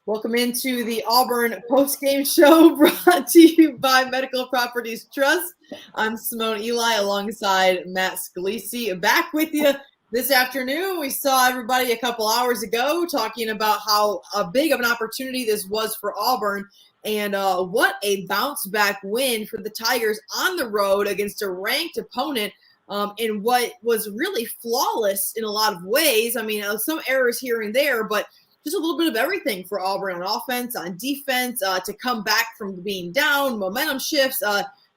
Welcome into the Auburn Postgame Show brought to you by Medical Properties Trust. I'm Simone Eli alongside Matt Scalisi. Back with you this afternoon. We saw everybody a couple hours ago talking about how big of an opportunity this was for Auburn and what a bounce back win for the Tigers on the road against a ranked opponent. In what was really flawless in a lot of ways. I mean, some errors here and there, but just a little bit of everything for Auburn on offense, on defense, to come back from being down, momentum shifts.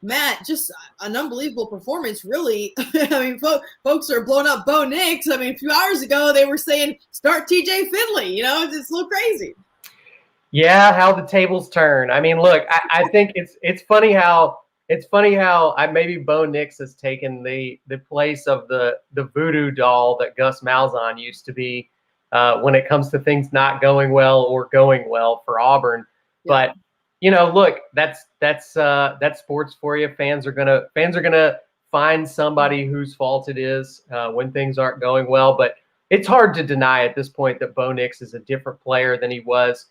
Matt, just an unbelievable performance, really. I mean, folks are blowing up Bo Nix. I mean, a few hours ago, they were saying, start TJ Finley. You know, it's a little crazy. Yeah, how the tables turn. I mean, look, I think it's funny how maybe Bo Nix has taken the place of the voodoo doll that Gus Malzahn used to be when it comes to things not going well or going well for Auburn. Yeah. But look, that's sports for you. Fans are gonna find somebody whose fault it is when things aren't going well. But it's hard to deny at this point that Bo Nix is a different player than he was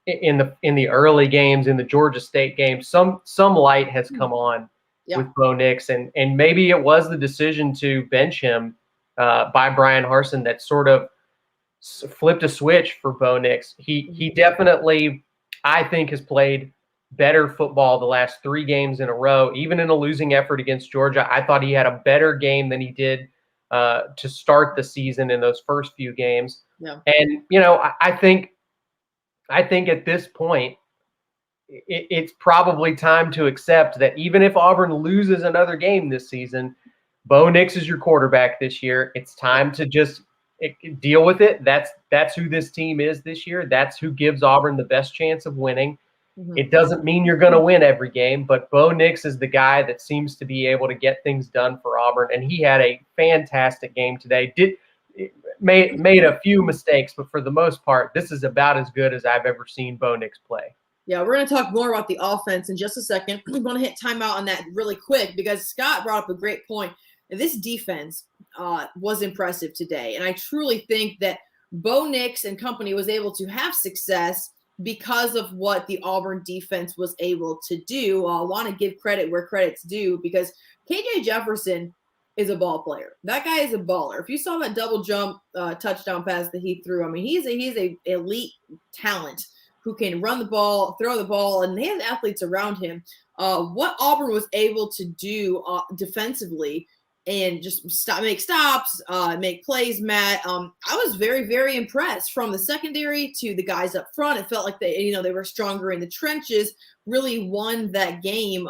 in the early games, in the Georgia State game. Some light has come on with Bo Nix, and maybe it was the decision to bench him by Brian Harsin that sort of flipped a switch for Bo Nix. He definitely, I think, has played better football the last 3 games in a row. Even in a losing effort against Georgia, I thought he had a better game than he did to start the season in those first few games. Yeah. And I think at this point, it's probably time to accept that even if Auburn loses another game this season, Bo Nix is your quarterback this year. It's time to just deal with it. That's who this team is this year. That's who gives Auburn the best chance of winning. Mm-hmm. It doesn't mean you're going to win every game, but Bo Nix is the guy that seems to be able to get things done for Auburn, and he had a fantastic game today. Made a few mistakes, but for the most part, this is about as good as I've ever seen Bo Nix play. Yeah, we're going to talk more about the offense in just a second. I'm going to hit timeout on that really quick because Scott brought up a great point. This defense was impressive today, and I truly think that Bo Nix and company was able to have success because of what the Auburn defense was able to do. I want to give credit where credit's due because KJ Jefferson is a ball player. That guy is a baller. If you saw that double jump touchdown pass that he threw, I mean, he's a elite talent who can run the ball, throw the ball, and they have athletes around him. What Auburn was able to do defensively and just make stops, make plays, Matt. I was very, very impressed from the secondary to the guys up front. It felt like they were stronger in the trenches, really won that game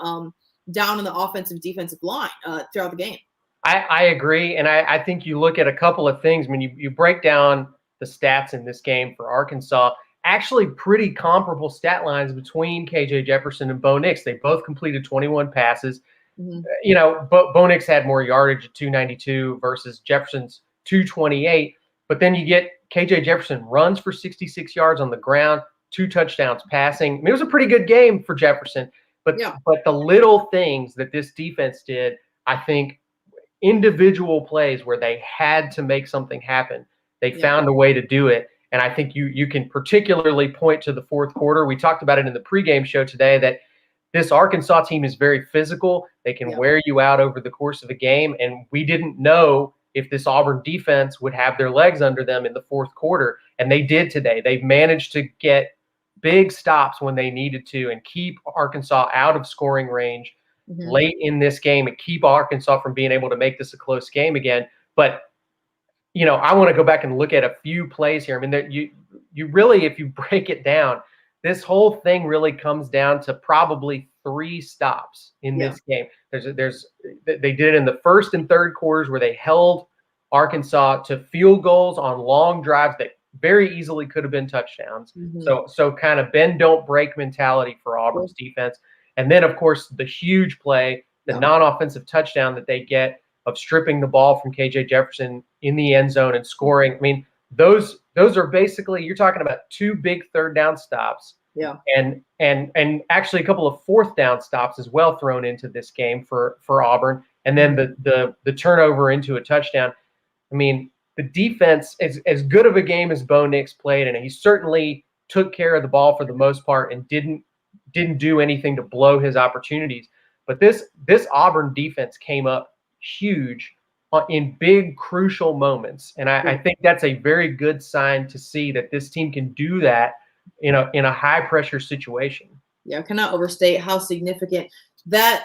down on the offensive defensive line throughout the game. I agree, and I think you look at a couple of things. I mean, you break down the stats in this game for Arkansas, actually pretty comparable stat lines between KJ Jefferson and Bo Nix. They both completed 21 passes. Mm-hmm. Bo Nix had more yardage at 292 versus Jefferson's 228. But then you get KJ Jefferson runs for 66 yards on the ground, 2 touchdowns passing. I mean, it was a pretty good game for Jefferson. But the little things that this defense did, I think, individual plays where they had to make something happen, they found a way to do it. And I think you can particularly point to the fourth quarter. We talked about it in the pregame show today that this Arkansas team is very physical. They can wear you out over the course of a game. And we didn't know if this Auburn defense would have their legs under them in the fourth quarter. And they did today. They've managed to get big stops when they needed to and keep Arkansas out of scoring range late in this game and keep Arkansas from being able to make this a close game again. But I want to go back and look at a few plays here. I mean, you really, if you break it down, this whole thing really comes down to probably 3 stops in this game. They did it in the first and third quarters where they held Arkansas to field goals on long drives that very easily could have been touchdowns. Mm-hmm. So kind of bend, don't break mentality for Auburn's defense. And then, of course, the huge play, the non-offensive touchdown that they get of stripping the ball from KJ Jefferson in the end zone and scoring. I mean, those are basically, you're talking about 2 big third down stops. Yeah. And actually a couple of fourth down stops as well thrown into this game for Auburn. And then the turnover into a touchdown. I mean, the defense, as good of a game as Bo Nix played, and he certainly took care of the ball for the most part and didn't do anything to blow his opportunities. But this Auburn defense came up huge in big, crucial moments. And I think that's a very good sign to see that this team can do that in a high-pressure situation. Yeah, I cannot overstate how significant that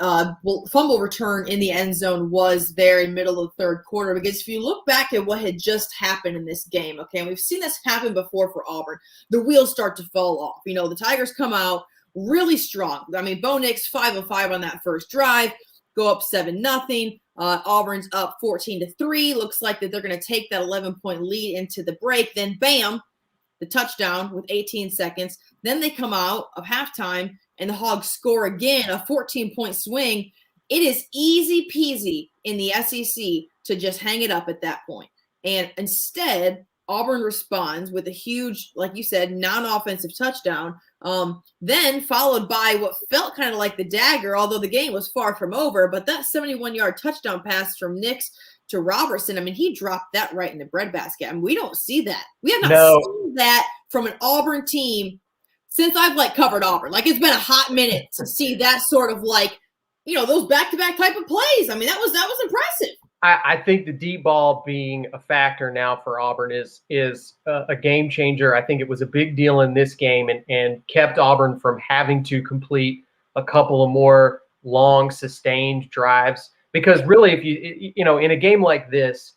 fumble return in the end zone was there in middle of the third quarter. Because if you look back at what had just happened in this game, okay, and we've seen this happen before for Auburn, the wheels start to fall off. The Tigers come out really strong. I mean, Bo Nix 5 of 5 on that first drive, go up 7-0. Auburn's up 14-3. Looks like that they're going to take that 11-point lead into the break. Then, bam, the touchdown with 18 seconds. Then they come out of halftime and the Hogs score again, a 14-point swing. It is easy peasy in the SEC to just hang it up at that point. And instead, Auburn responds with a huge, like you said, non-offensive touchdown, then followed by what felt kind of like the dagger, although the game was far from over. But that 71-yard touchdown pass from Nix to Robertson, I mean, he dropped that right in the breadbasket. I mean, we don't see that. We have not seen that from an Auburn team since I've covered Auburn. It's been a hot minute to see that sort of those back-to-back type of plays. I mean, that was impressive. I think the deep ball being a factor now for Auburn is a game changer. I think it was a big deal in this game and kept Auburn from having to complete a couple of more long, sustained drives. Because really, if you in a game like this,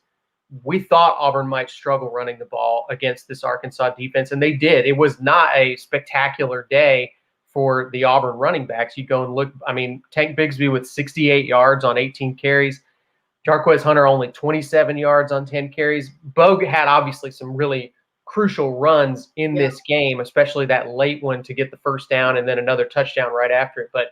we thought Auburn might struggle running the ball against this Arkansas defense, and they did. It was not a spectacular day for the Auburn running backs. You go and look. I mean, Tank Bigsby with 68 yards on 18 carries. Jarquez Hunter only 27 yards on 10 carries. Bo had obviously some really crucial runs in this game, especially that late one to get the first down and then another touchdown right after it. But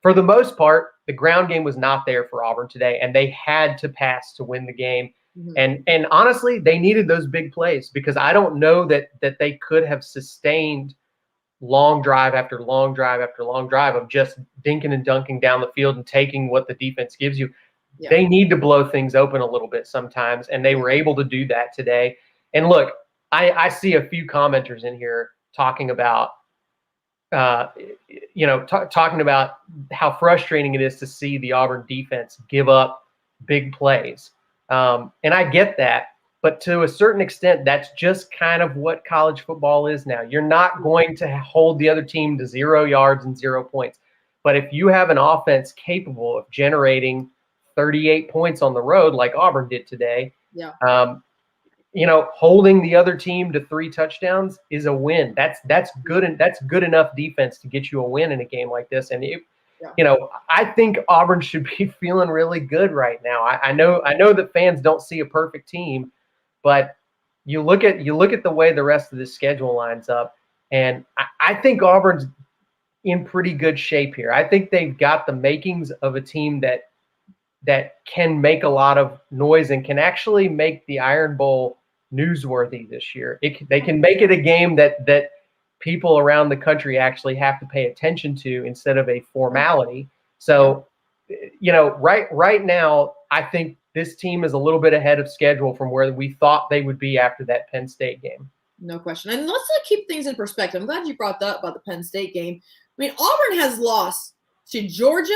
for the most part, the ground game was not there for Auburn today, and they had to pass to win the game. Mm-hmm. And honestly, they needed those big plays because I don't know that they could have sustained long drive after long drive after long drive of just dinking and dunking down the field and taking what the defense gives you. Yeah. They need to blow things open a little bit sometimes, and they were able to do that today. And look, I see a few commenters in here talking about, talking about how frustrating it is to see the Auburn defense give up big plays. And I get that, but to a certain extent, that's just kind of what college football is now. You're not going to hold the other team to 0 yards and 0 points. But if you have an offense capable of generating 38 points on the road like Auburn did today, holding the other team to 3 touchdowns is a win. That's good, and that's good enough defense to get you a win in a game like this. And I think Auburn should be feeling really good right now. I know that fans don't see a perfect team, but you look at the way the rest of the schedule lines up, and I think Auburn's in pretty good shape here. I think they've got the makings of a team that can make a lot of noise and can actually make the Iron Bowl newsworthy this year. They can make it a game that people around the country actually have to pay attention to instead of a formality. So, right now, I think this team is a little bit ahead of schedule from where we thought they would be after that Penn State game. No question. And let's keep things in perspective. I'm glad you brought that up about the Penn State game. I mean, Auburn has lost to Georgia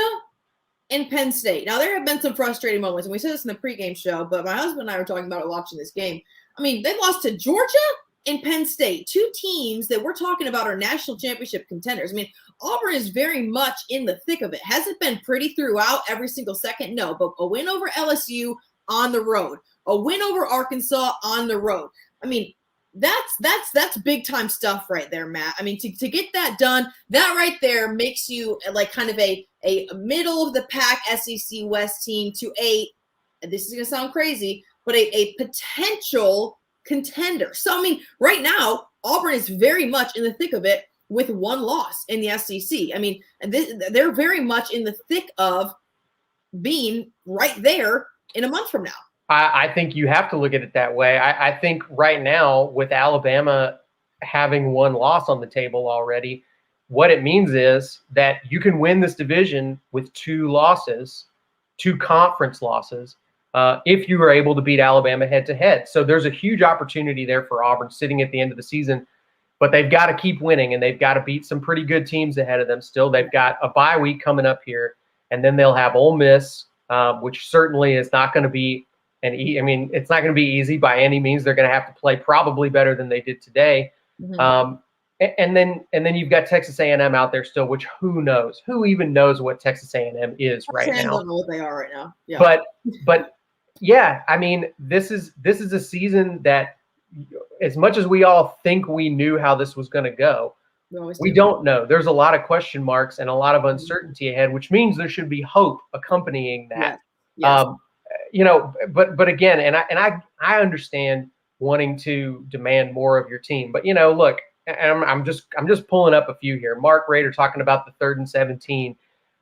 and Penn State. Now, there have been some frustrating moments, and we said this in the pregame show, but my husband and I were talking about it watching this game. I mean, they lost to Georgia and Penn State, 2 teams that we're talking about are national championship contenders. I mean, Auburn is very much in the thick of it. Has it been pretty throughout every single second? No, but a win over LSU on the road, a win over Arkansas on the road. I mean, that's big time stuff right there, Matt. I mean, to get that done, that right there makes you like kind of a middle of the pack SEC West team to this is going to sound crazy, but a potential contender. So, I mean, right now, Auburn is very much in the thick of it with 1 loss in the SEC. I mean, they're very much in the thick of being right there in a month from now. I think you have to look at it that way. I think right now, with Alabama having 1 loss on the table already, what it means is that you can win this division with 2 losses, 2 conference losses, if you were able to beat Alabama head-to-head. So there's a huge opportunity there for Auburn sitting at the end of the season but they've got to keep winning, and they've got to beat some pretty good teams ahead of them still. They've got a bye week coming up here, and then they'll have Ole Miss, which certainly is not going to be it's not going to be easy by any means. They're going to have to play probably better than they did today. Mm-hmm. And then you've got Texas A&M out there still, which who knows? Who even knows what Texas A&M is right now? I don't know what they are right now. Yeah. But yeah, I mean, this is a season that, as much as we all think we knew how this was going to go, we don't know. There's a lot of question marks and a lot of uncertainty ahead, which means there should be hope accompanying that. Yes. But again, and I understand wanting to demand more of your team, but look, and I'm just pulling up a few here. Mark Rader talking about the 3rd and 17.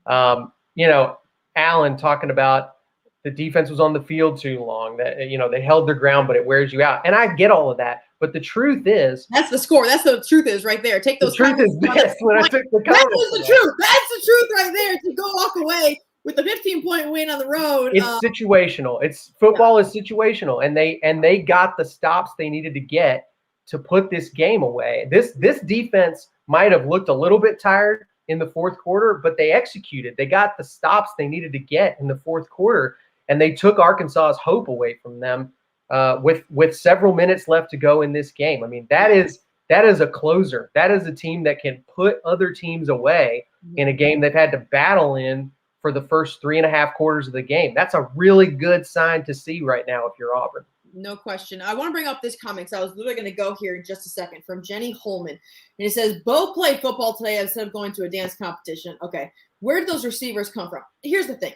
Allen talking about the defense was on the field too long, that they held their ground, but it wears you out. And I get all of that, but the truth is, that's the score. That's the truth is right there. Take those. The truth is this. When I took the that was the truth. That's the truth right there. To go walk away with a 15-point win on the road. It's situational. Football is situational, and they got the stops they needed to get to put this game away. This defense might have looked a little bit tired in the 4th quarter, but they executed. They got the stops they needed to get in the 4th quarter, and they took Arkansas's hope away from them with several minutes left to go in this game. I mean, that is a closer. That is a team that can put other teams away in a game they've had to battle in for the first 3.5 quarters of the game. That's a really good sign to see right now if you're Auburn. No question. I want to bring up this comment, because I was literally going to go here in just a second, from Jenny Holman. And it says, Bo played football today instead of going to a dance competition. Okay, where did those receivers come from? Here's the thing.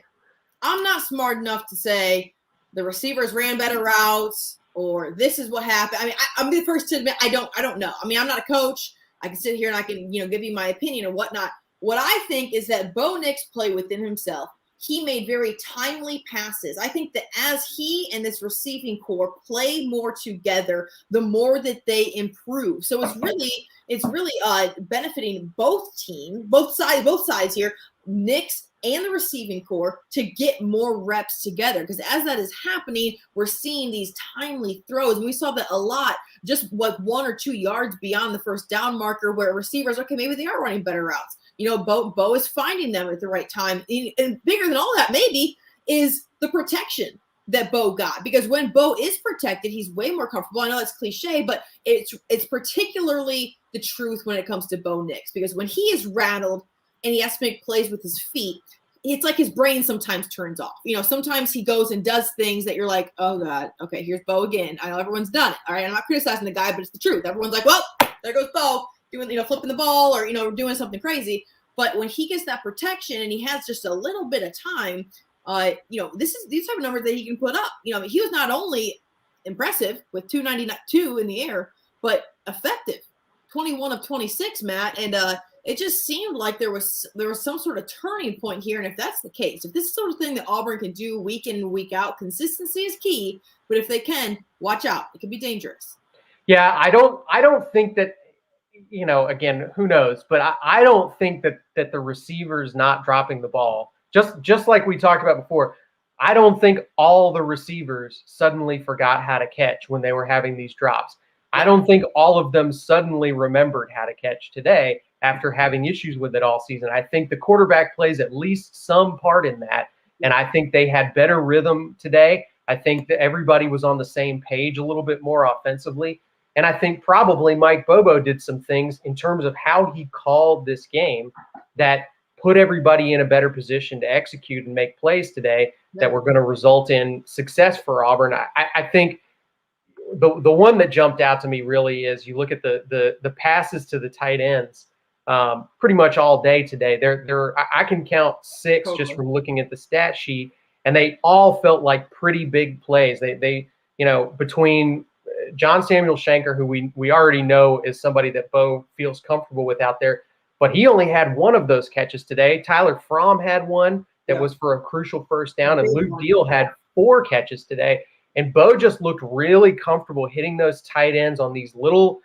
I'm not smart enough to say the receivers ran better routes or this is what happened. I mean, I'm the first to admit I don't know. I mean, I'm not a coach. I can sit here and I can give you my opinion or whatnot. What I think is that Bo Nix played within himself. He made very timely passes. I think that as he and this receiving core play more together, the more that they improve. So it's really benefiting both sides here, Nix and the receiving core, to get more reps together. Because as that is happening, we're seeing these timely throws. And we saw that a lot, just like 1 or 2 yards beyond the first down marker, where receivers, okay, maybe they are running better routes. Bo is finding them at the right time. And bigger than all that, maybe, is the protection that Bo got. Because when Bo is protected, he's way more comfortable. I know that's cliche, but it's particularly the truth when it comes to Bo Nix. Because when he is rattled and he has to make plays with his feet, it's like his brain sometimes turns off. Sometimes he goes and does things that you're like, oh, God, okay, here's Bo again. I know everyone's done it. All right, I'm not criticizing the guy, but it's the truth. Everyone's like, well, there goes Bo, doing, flipping the ball or, doing something crazy. But when he gets that protection and he has just a little bit of time, these type of numbers that he can put up. He was not only impressive with 292 in the air, but effective, 21 of 26, Matt. And it just seemed like there was some sort of turning point here. And if that's the case, if this is the sort of thing that Auburn can do week in and week out, consistency is key. But if they can, watch out. It could be dangerous. Yeah, I don't think that, again, who knows? But I don't think that the receivers not dropping the ball, just like we talked about before, I don't think all the receivers suddenly forgot how to catch when they were having these drops. I don't think all of them suddenly remembered how to catch today after having issues with it all season. I think the quarterback plays at least some part in that, and I think they had better rhythm today. I think that everybody was on the same page a little bit more offensively. And I think probably Mike Bobo did some things in terms of how he called this game that put everybody in a better position to execute and make plays today that were going to result in success for Auburn. I think the one that jumped out to me really is you look at the passes to the tight ends pretty much all day today. I can count 6 just from looking at the stat sheet, and they all felt like pretty big plays. They between John Samuel Shanker, who we already know is somebody that Bo feels comfortable with out there, but he only had 1 of those catches today. Tyler Fromm had one that was for a crucial first down, and Luke Deal had 4 catches today. And Bo just looked really comfortable hitting those tight ends on these little,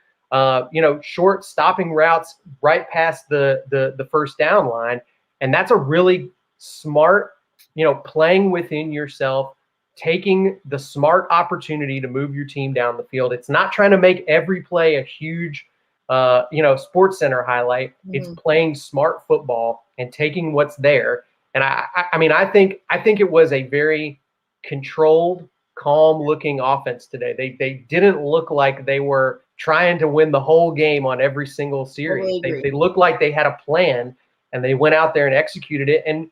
short stopping routes right past the first down line. And that's a really smart, playing within yourself, taking the smart opportunity to move your team down the field. It's not trying to make every play a huge, Sports Center highlight. It's Mm-hmm. playing smart football and taking what's there. And I think it was a very controlled, calm-looking offense today. They didn't look like they were trying to win the whole game on every single series. Totally They looked like they had a plan, and they went out there and executed it. And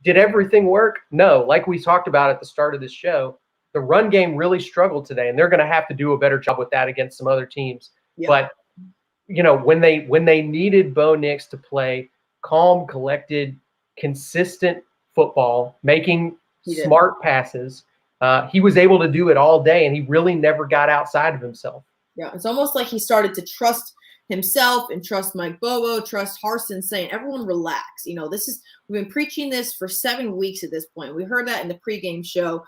did everything work? No. Like we talked about at the start of this show, the run game really struggled today, and they're going to have to do a better job with that against some other teams. Yeah. But when they needed Bo Nix to play calm, collected, consistent football, making smart passes, he was able to do it all day, and he really never got outside of himself. Yeah, it's almost like he started to trust himself and trust Mike Bobo, trust Harsin, saying, everyone relax. We've been preaching this for 7 weeks at this point. We heard that in the pregame show.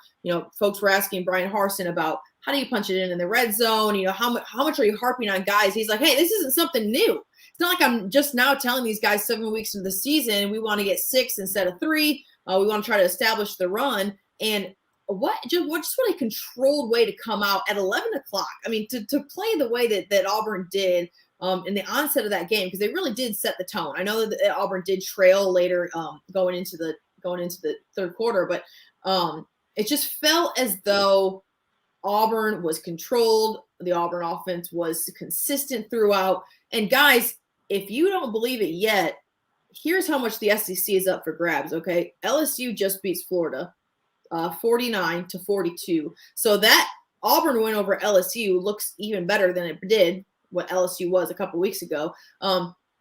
Folks were asking Brian Harsin about how do you punch it in the red zone? How much are you harping on guys? He's like, hey, this isn't something new. It's not like I'm just now telling these guys 7 weeks into the season, we want to get 6 instead of 3. We want to try to establish the run. And what a controlled way to come out at 11 o'clock. I mean, to play the way that Auburn did in the onset of that game, because they really did set the tone. I know that Auburn did trail later going into the third quarter, but it just felt as though Auburn was controlled. The Auburn offense was consistent throughout. And guys, if you don't believe it yet, here's how much the SEC is up for grabs. Okay, LSU just beats Florida 49-42. So that Auburn win over LSU looks even better than it did what LSU was a couple weeks ago.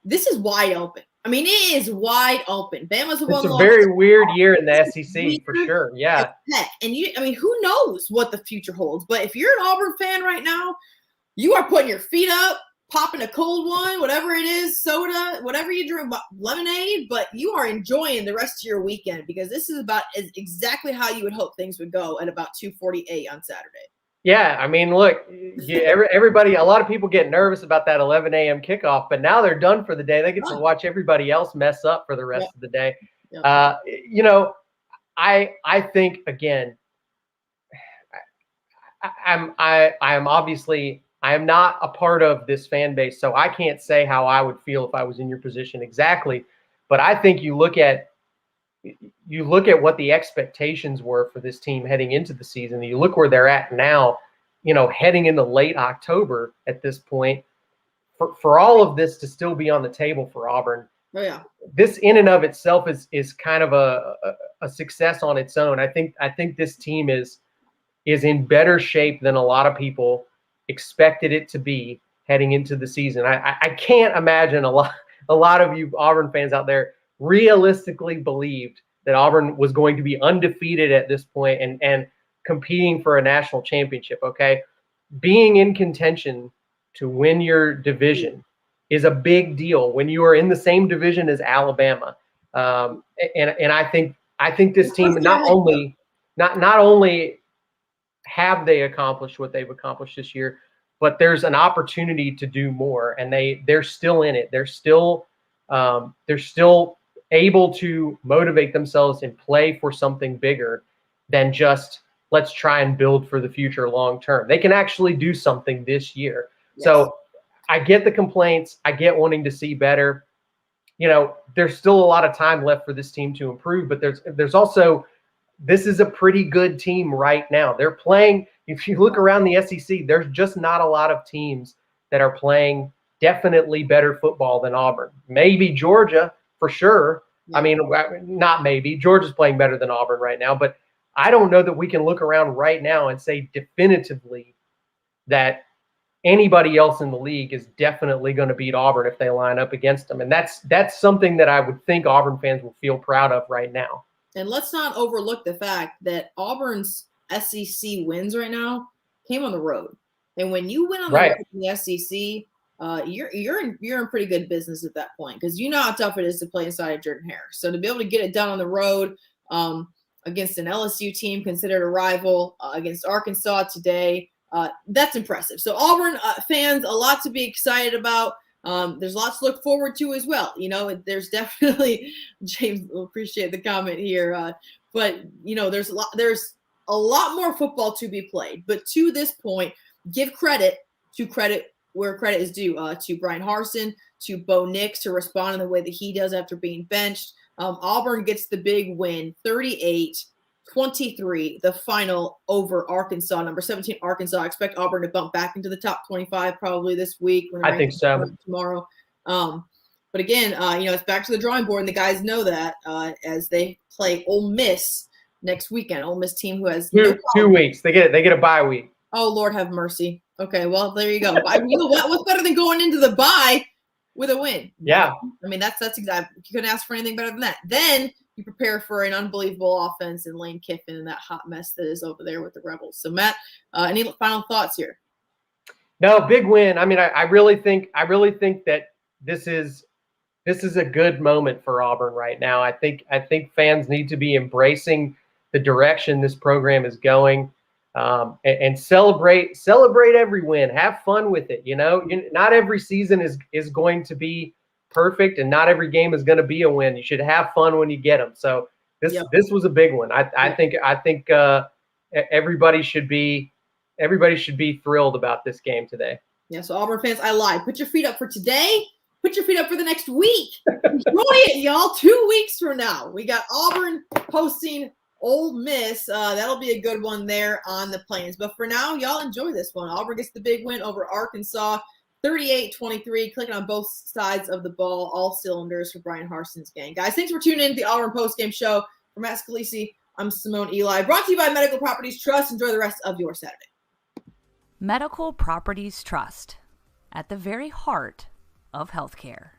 This is wide open. I mean, it is wide open. Bama's It's a very weird year in the SEC for sure. Yeah. And who knows what the future holds? But if you're an Auburn fan right now, you are putting your feet up, popping a cold one, whatever it is, soda, whatever you drink, lemonade, but you are enjoying the rest of your weekend, because this is exactly how you would hope things would go at about 2:48 on Saturday. Yeah, I mean, look, everybody, a lot of people get nervous about that 11 a.m. kickoff, but now they're done for the day. They get to watch everybody else mess up for the rest of the day. I think, again, I am not a part of this fan base, so I can't say how I would feel if I was in your position exactly. But I think you look at what the expectations were for this team heading into the season. You look where they're at now, heading into late October at this point, for all of this to still be on the table for Auburn. Oh, yeah. This in and of itself is kind of a success on its own. I think this team is in better shape than a lot of people expected it to be heading into the season. I can't imagine a lot of you Auburn fans out there realistically believed that Auburn was going to be undefeated at this point and competing for a national championship. Okay, being in contention to win your division is a big deal when you are in the same division as Alabama. And I think this team not only have they accomplished what they've accomplished this year, but there's an opportunity to do more, and they're still in it. They're still able to motivate themselves and play for something bigger than just let's try and build for the future long term. They can actually do something this year. Yes. So I get the complaints. I get wanting to see better. There's still a lot of time left for this team to improve, but there's also, this is a pretty good team right now. They're playing, if you look around the SEC, there's just not a lot of teams that are playing definitely better football than Auburn. Maybe Georgia, for sure. Yeah. I mean, not maybe. Georgia's playing better than Auburn right now, but I don't know that we can look around right now and say definitively that anybody else in the league is definitely going to beat Auburn if they line up against them. And that's something that I would think Auburn fans will feel proud of right now. And let's not overlook the fact that Auburn's SEC wins right now came on the road. And when you win on the road in the SEC, you're in pretty good business at that point, because you know how tough it is to play inside of Jordan-Hare. So to be able to get it done on the road against an LSU team considered a rival, against Arkansas today, that's impressive. So Auburn fans, a lot to be excited about. There's lots to look forward to as well. There's definitely, James will appreciate the comment here, but there's a lot more football to be played. But to this point, give credit to credit where credit is due to Brian Harsin, to Bo Nix to respond in the way that he does after being benched. Auburn gets the big win, 38-23, the final over Arkansas, number 17 Arkansas. I expect Auburn to bump back into the top 25 probably this week. When I think so. Tomorrow. But again, it's back to the drawing board, and the guys know that as they play Ole Miss next weekend. Ole Miss team who has 2 weeks. They get a bye week. Oh, Lord have mercy. Okay, well, there you go. You know what? What's better than going into the bye with a win? Yeah. I mean, that's exactly. You couldn't ask for anything better than that. Then you prepare for an unbelievable offense in Lane Kiffin and that hot mess that is over there with the Rebels. So, Matt, any final thoughts here? No, big win. I mean, I really think that this is a good moment for Auburn right now. I think fans need to be embracing the direction this program is going. And celebrate every win. Have fun with it. Not every season is going to be perfect, and not every game is going to be a win. You should have fun when you get them. So this was a big one. I think everybody should be thrilled about this game today. Yeah. So Auburn fans, I lied. Put your feet up for today. Put your feet up for the next week. Enjoy it, y'all. 2 weeks from now, we got Auburn hosting Ole Miss. That'll be a good one there on the Plains. But for now, y'all enjoy this one. Auburn gets the big win over Arkansas, 38-23. Clicking on both sides of the ball, all cylinders for Brian Harsin's gang. Guys, thanks for tuning in to the Auburn Postgame Show. For Matt Scalisi, I'm Simone Eli. Brought to you by Medical Properties Trust. Enjoy the rest of your Saturday. Medical Properties Trust, at the very heart of healthcare.